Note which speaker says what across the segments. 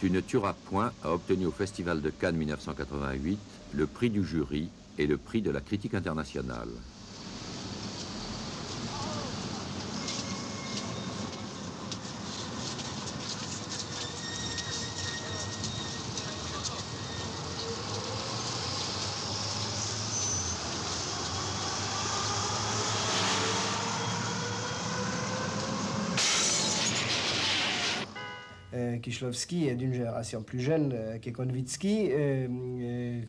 Speaker 1: Tu ne tueras point a obtenu au Festival de Cannes 1988 le prix du jury et le prix de la critique internationale.
Speaker 2: Kieślowski est d'une génération plus jeune que Konvitzky.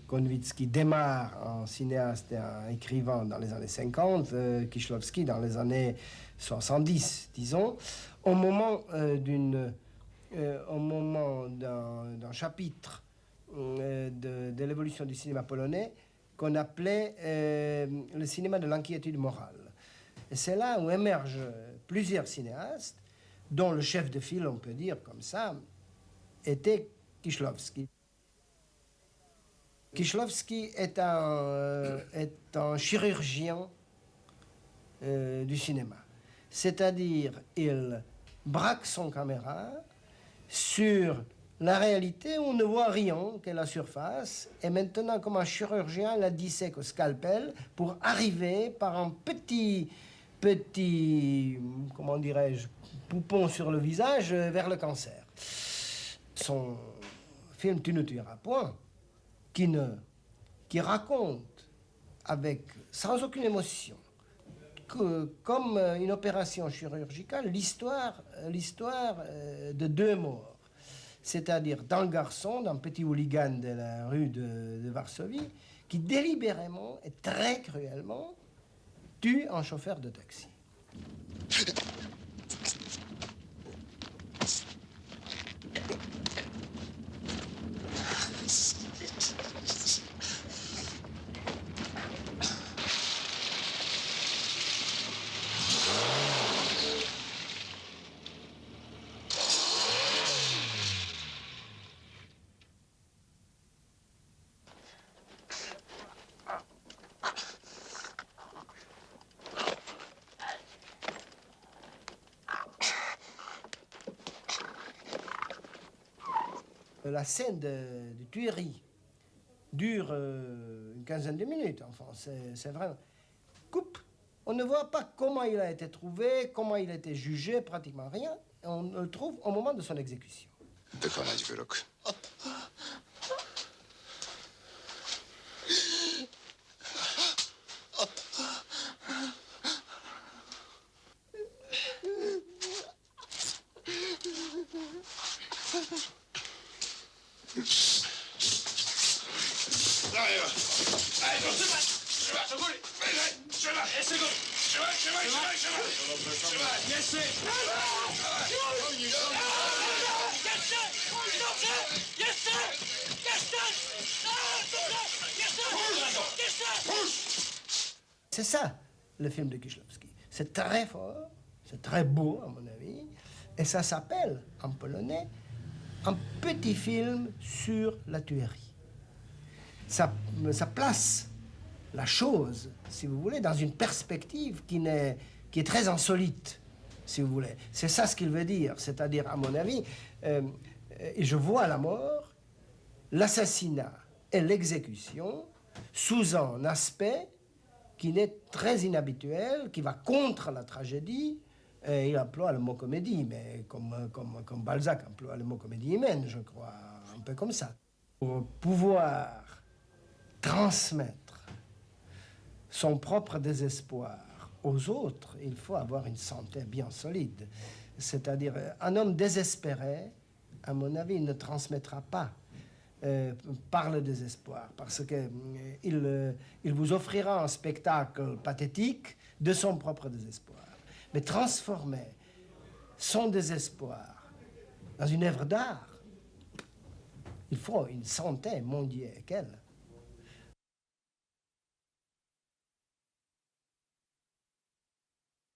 Speaker 2: Konvitzky démarre en cinéaste et en écrivain dans les années 50, Kieślowski dans les années 70, disons, au moment d'un chapitre de l'évolution du cinéma polonais qu'on appelait le cinéma de l'inquiétude morale. Et c'est là où émergent plusieurs cinéastes, dont le chef de file, on peut dire comme ça, était Kieślowski. Kieślowski est un chirurgien du cinéma. C'est-à-dire, il braque son caméra sur la réalité où on ne voit rien que la surface, et maintenant, comme un chirurgien, la dissèque au scalpel pour arriver par un petit, comment dirais-je, poupon sur le visage vers le cancer. Son film Tu ne tueras point, qui raconte sans aucune émotion, comme une opération chirurgicale, l'histoire de deux morts. C'est-à-dire d'un garçon, d'un petit hooligan de la rue de Varsovie, qui délibérément et très cruellement tue un chauffeur de taxi. La scène de tuerie dure une quinzaine de minutes, enfin, c'est vraiment... Coupe. On ne voit pas comment il a été trouvé, comment il a été jugé, pratiquement rien. On le trouve au moment de son exécution.
Speaker 3: Wykonać wyrok.
Speaker 2: C'est ça, le film de Kieślowski. C'est très fort, c'est très beau, à mon avis, et ça s'appelle, en polonais, un petit film sur la tuerie. Ça place la chose, si vous voulez, dans une perspective qui est très insolite, si vous voulez. C'est ça ce qu'il veut dire, c'est-à-dire, à mon avis, et je vois la mort, l'assassinat et l'exécution sous un aspect qui est très inhabituel, qui va contre la tragédie. Et il emploie le mot comédie, mais comme Balzac emploie le mot comédie humaine, je crois, un peu comme ça. Pour pouvoir transmettre son propre désespoir aux autres, il faut avoir une santé bien solide. C'est-à-dire, un homme désespéré, à mon avis, il ne transmettra pas par le désespoir, parce qu'il vous offrira un spectacle pathétique de son propre désespoir. Mais transformer son désespoir dans une œuvre d'art, il faut une santé mondiale qu'elle.